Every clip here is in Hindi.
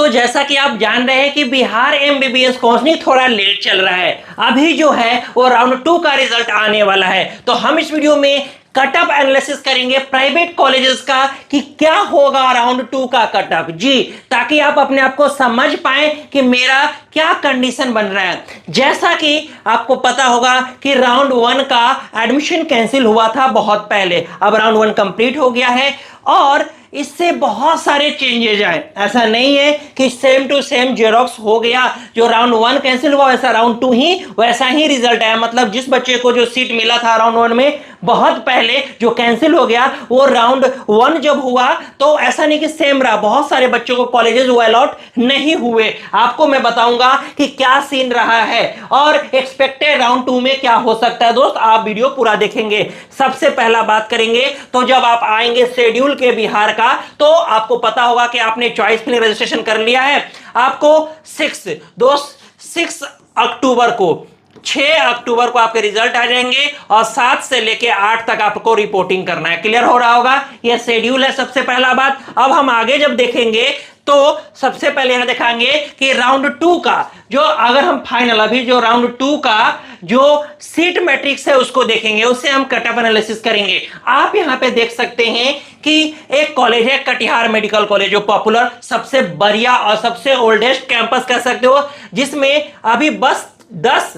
जैसा कि आप जान रहे हैं कि बिहार एमबीबीएस काउंसलिंग थोड़ा लेट चल रहा है। अभी जो है वो राउंड 2 का रिजल्ट आने वाला है। तो हम इस वीडियो में कट ऑफ एनालिसिस करेंगे प्राइवेट कॉलेजेस का कि क्या होगा राउंड 2 का कट ऑफ जी, ताकि आप अपने आप को समझ पाए कि मेरा क्या कंडीशन बन रहा है। जैसा कि आपको पता होगा कि राउंड 1 का एडमिशन कैंसिल हुआ था बहुत पहले, अब राउंड 1 कंप्लीट हो गया है और इससे बहुत सारे चेंजेज आए। ऐसा नहीं है कि सेम टू सेम जेरोक्स हो गया, जो राउंड 1 कैंसिल हुआ वैसा राउंड 2 ही वैसा ही रिजल्ट आया। मतलब जिस बच्चे को जो सीट मिला था राउंड 1 में बहुत पहले जो कैंसिल हो गया, वो राउंड 1 जब हुआ तो ऐसा नहीं कि सेम रहा, बहुत सारे बच्चों को कॉलेजेस वो अलॉट नहीं हुए। आपको मैं बताऊंगा कि क्या सीन रहा है और एक्सपेक्टेड राउंड 2 में क्या हो सकता है। दोस्त आप वीडियो पूरा देखेंगे। सबसे पहला बात करेंगे तो जब आप आएंगे शेड्यूल के बिहार का, तो आपको पता होगा कि आपने चॉइस फिलिंग रजिस्ट्रेशन कर लिया है। आपको 6 अक्टूबर को 6 अक्टूबर को आपके रिजल्ट आ जाएंगे और 7 से लेके 8 तक आपको रिपोर्टिंग करना है। क्लियर हो रहा होगा, यह शेड्यूल है। सबसे पहला बात, अब हम आगे जब देखेंगे तो सबसे पहले यहां दिखाएंगे कि राउंड 2 का जो अगर हम फाइनल अभी जो राउंड 2 का जो सीट मैट्रिक्स है उसको देखेंगे, उससे हम कट ऑफ एनालिसिस करेंगे। आप यहां पे देख सकते हैं कि एक कॉलेज है कटिहार मेडिकल कॉलेज, जो पॉपुलर सबसे बढ़िया और सबसे ओल्डेस्ट कैंपस कह सकते हो, जिसमें अभी बस 10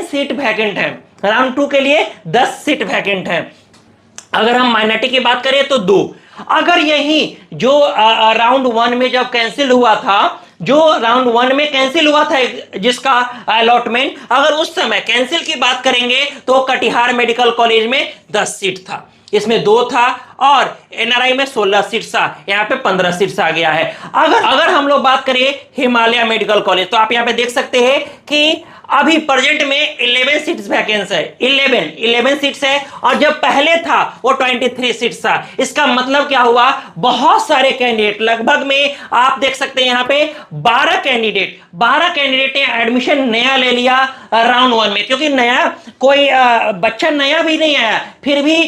सीट वैकेंट है। राउंड 2 के लिए 10 सीट वैकेंट है। अगर हम माइनॉरिटी की बात करें तो 2। अगर यही जो राउंड 1 में जब कैंसिल हुआ था, जो राउंड 1 में कैंसिल हुआ था जिसका अलॉटमेंट, अगर उस समय कैंसिल की बात करेंगे तो कटिहार मेडिकल कॉलेज में 10 सीट था, इसमें 2 था और एनआरआई में 16 सीट्स था, यहां पे 15 सीट्स आ गया है। अगर हम लोग बात करें हिमालय मेडिकल कॉलेज, तो आप यहां पे देख सकते हैं कि अभी प्रेजेंट में 11 सीट्स वैकेंस है। 11 सीट्स है और जब पहले था वो 23 सीट्स था। इसका मतलब क्या हुआ, बहुत सारे कैंडिडेट, लगभग में आप देख सकते हैं यहां पे 12 कैंडिडेट ने एडमिशन नया ले लिया राउंड 1 में, क्योंकि नया कोई बच्चा नया भी नहीं आया, फिर भी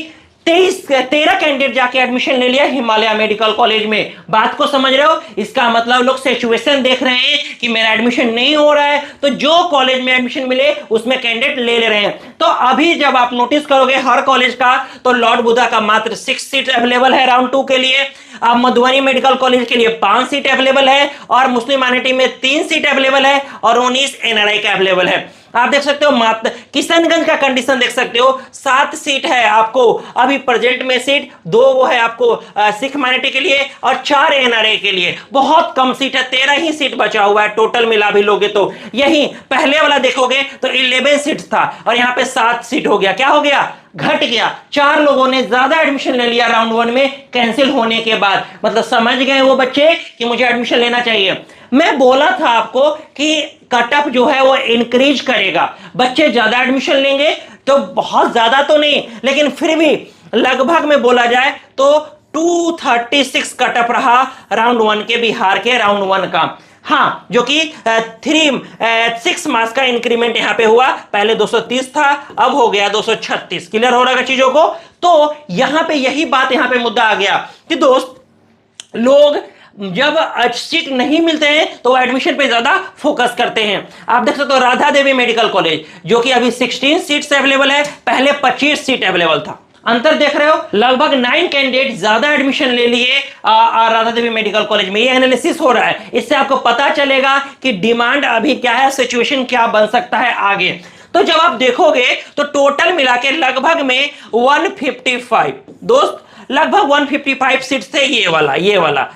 13 कैंडिडेट जाके एडमिशन ले लिया हिमालय मेडिकल कॉलेज में। बात को समझ रहे हो, इसका मतलब लोग सिचुएशन देख रहे हैं कि मेरा एडमिशन नहीं हो रहा है, तो जो कॉलेज में एडमिशन मिले उसमें कैंडिडेट ले रहे हैं। तो अभी जब आप नोटिस करोगे हर कॉलेज का, तो लॉर्ड बुद्धा का मात्र 6 सीट अवेलेबल है राउंड 2 के लिए। अब मधुबनी मेडिकल कॉलेज के लिए 5 सीट अवेलेबल है और मुस्लिम माइनॉरिटी में 3 सीट अवेलेबल है और 19 एनआरआई का अवेलेबल है। आप देख सकते हो मात्र किशनगंज का कंडीशन देख सकते हो, 7 सीट है आपको अभी प्रेजेंट में सीट, 2 वो है आपको सिख माइनॉरिटी के लिए और 4 एनआरआई के लिए। बहुत कम सीट है, 13 ही सीट बचा हुआ है टोटल मिला भी लोगे तो। यही पहले वाला देखोगे तो 11 सीट था और यहां पे 7 सीट हो गया। क्या हो गया, घट गया। 4 लोगों ने ज्यादा एडमिशन ले लिया राउंड 1 में कैंसिल होने के बाद। मतलब समझ गए वो बच्चे कि मुझे एडमिशन लेना चाहिए। मैं बोला था आपको कि कट ऑफ जो है वो इंक्रीज करेगा, बच्चे ज्यादा एडमिशन लेंगे, तो बहुत ज्यादा तो नहीं लेकिन फिर भी लगभग में बोला जाए तो 236 कट ऑफ रहा राउंड 1 के बिहार के राउंड 1 का। हाँ, जो कि 6 मार्क्स का इंक्रीमेंट यहां पे हुआ, पहले 230 था अब हो गया 236। क्लियर हो रहा है चीजों को। तो यहां पे यही बात यहां पे मुद्दा आ गया कि दोस्त लोग जब सीट नहीं मिलते हैं तो एडमिशन पे ज्यादा फोकस करते हैं। आप देख सकते हो राधा देवी मेडिकल कॉलेज, जो कि अभी 16 सीट्स अवेलेबल है, पहले 25 सीट अवेलेबल था। अंतर देख रहे हो, लगभग 9 कैंडिडेट ज्यादा एडमिशन ले लिए राधा देवी मेडिकल कॉलेज में। ये एनालिसिस हो रहा है, इससे आपको पता चलेगा कि डिमांड अभी क्या है, सिचुएशन क्या बन सकता है आगे। तो जब आप देखोगे तो टोटल मिला के लगभग में 155 दोस्त, लगभग 155 सीट थे। ये वाला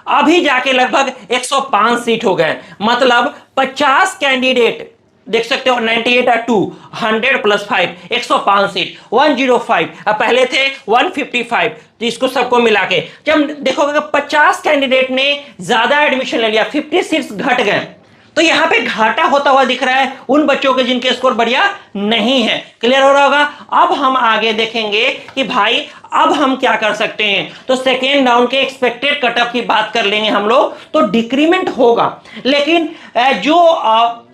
अभी जाके लगभग 105 सीट हो गए। मतलब 50 कैंडिडेट देख सकते हो, 98 और 2 100 + 5 105 सीट, 105। अब पहले थे 155, तो इसको सबको मिला के जब देखोगे 50 कैंडिडेट ने ज्यादा एडमिशन ले लिया, 50 सीट्स घट गए। तो यहां पे घाटा होता हुआ दिख रहा है उन बच्चों के जिनके स्कोर बढ़िया नहीं है। क्लियर हो रहा होगा। अब हम आगे देखेंगे कि भाई अब हम क्या कर सकते हैं। तो सेकेंड राउंड के एक्सपेक्टेड कट ऑफ की बात कर लेंगे हम लोग, तो डिक्रीमेंट होगा, लेकिन जो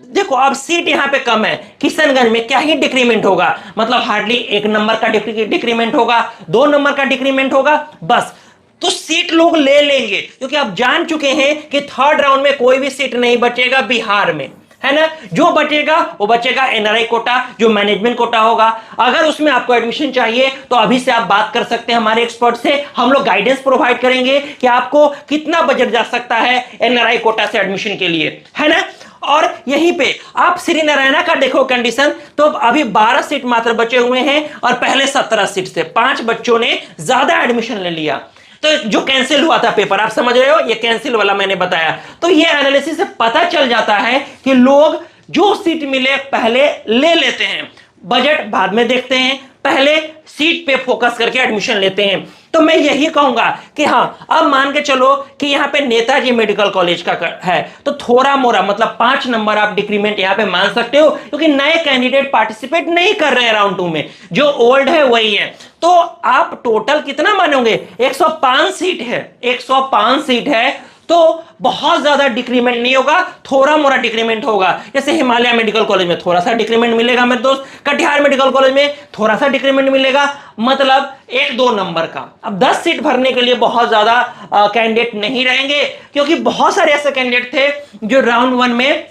देखो अब सीट यहां पे कम है, किशनगंज में क्या ही डिक्रीमेंट होगा, मतलब हार्डली 1 नंबर का डिक्रीमेंट होगा, 2 नंबर का डिक्रीमेंट होगा बस। तो सीट लोग ले लेंगे, क्योंकि आप जान चुके हैं कि थर्ड राउंड में कोई भी सीट नहीं बचेगा बिहार में, है ना। जो बचेगा वो बचेगा एनआरआई कोटा, जो मैनेजमेंट कोटा होगा। अगर उसमें आपको एडमिशन चाहिए तो अभी से आप बात कर सकते हैं हमारे एक्सपर्ट से, हम लोग गाइडेंस प्रोवाइड करेंगे कि आपको कितना बजट जा सकता है एनआरआई कोटा से एडमिशन के लिए, है ना। और यहीं पे आप श्री नारायणा का देखो कंडीशन, तो अभी 12 सीट मात्र बचे हुए हैं और पहले 17 सीट से 5 बच्चों ने ज्यादा एडमिशन ले लिया, तो जो कैंसिल हुआ था पेपर, आप समझ रहे हो, ये कैंसिल वाला मैंने बताया। तो ये एनालिसिस से पता चल जाता है कि लोग जो सीट मिले पहले ले लेते हैं, बजट बाद में देखते हैं, पहले सीट पे फोकस करके एडमिशन लेते हैं। तो मैं यही कहूंगा कि हाँ, अब मान के चलो कि यहाँ पे नेताजी मेडिकल कॉलेज का है, तो थोड़ा मोरा मतलब 5 नंबर आप डिक्रीमेंट यहाँ पे मान सकते हो, क्योंकि नए कैंडिडेट पार्टिसिपेट नहीं कर रहे हैं राउंड 2 में, जो ओल्ड है वही है। तो आप टोटल कितना मानोगे, 105 सीट है, 105 सीट है, तो बहुत ज्यादा डिक्रीमेंट नहीं होगा, थोड़ा मोरा डिक्रीमेंट होगा। जैसे हिमालय मेडिकल कॉलेज में थोड़ा सा डिक्रीमेंट मिलेगा मेरे दोस्त, कटिहार मेडिकल कॉलेज में थोड़ा सा डिक्रीमेंट मिलेगा, मतलब 1-2 नंबर का। अब 10 सीट भरने के लिए बहुत ज्यादा कैंडिडेट नहीं रहेंगे, क्योंकि बहुत सारे ऐसे कैंडिडेट थे जो राउंड 1 में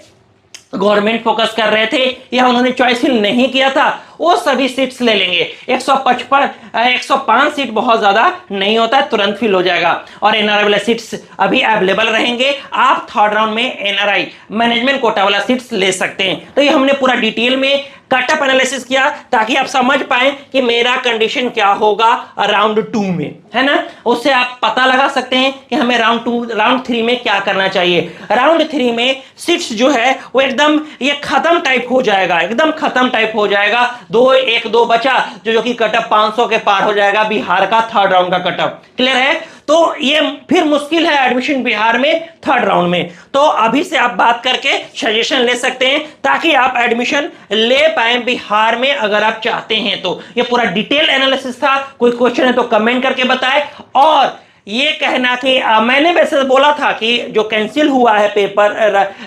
गवर्नमेंट फोकस कर रहे थे या उन्होंने चॉइस फिल नहीं किया था, वो सभी सीट्स ले लेंगे। 105 सीट बहुत ज्यादा नहीं होता है, तुरंत फिल हो जाएगा। और एनआरआई वाला सीट्स अभी अवेलेबल रहेंगे, आप थर्ड राउंड में एनआरआई मैनेजमेंट कोटा वाला सीट्स ले सकते हैं। तो ये हमने पूरा डिटेल में कटअप एनालिसिस किया ताकि आप समझ पाए कि मेरा कंडीशन क्या होगा राउंड 2 में, है ना। उससे आप पता लगा सकते हैं कि हमें राउंड 3 में क्या करना चाहिए। राउंड 3 में सीट्स जो है वो एकदम ये खत्म टाइप हो जाएगा, एकदम खत्म टाइप हो जाएगा। 1-2 बचा जो कि कटअप 500 के पार हो जाएगा बिहार का थर्ड राउंड का कटअप। क्लियर है। तो ये फिर मुश्किल है एडमिशन बिहार में थर्ड राउंड में। तो अभी से आप बात करके सजेशन ले सकते हैं ताकि आप एडमिशन ले पाए बिहार में, अगर आप चाहते हैं तो। ये पूरा डिटेल एनालिसिस था, कोई क्वेश्चन है तो कमेंट करके बताएं। और ये कहना कि मैंने वैसे बोला था कि जो कैंसिल हुआ है पेपर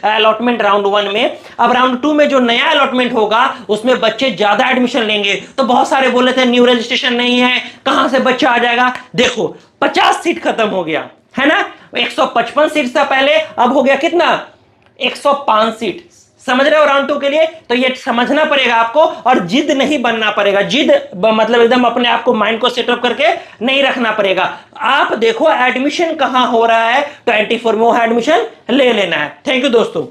अलॉटमेंट राउंड 1 में, अब राउंड 2 में जो नया अलॉटमेंट होगा उसमें बच्चे ज्यादा एडमिशन लेंगे। तो बहुत सारे बोले थे न्यू रजिस्ट्रेशन नहीं है, कहां से बच्चा आ जाएगा। देखो 50 सीट खत्म हो गया, है ना। 155 सीट था पहले, अब हो गया कितना, 105 सीट। समझ रहे हो राउंड 2 के लिए। तो ये समझना पड़ेगा आपको और जिद नहीं बनना पड़ेगा। जिद मतलब एकदम अपने आप को माइंड को सेटअप करके नहीं रखना पड़ेगा। आप देखो एडमिशन कहां हो रहा है, 24 में वो एडमिशन ले लेना है। थैंक यू दोस्तों।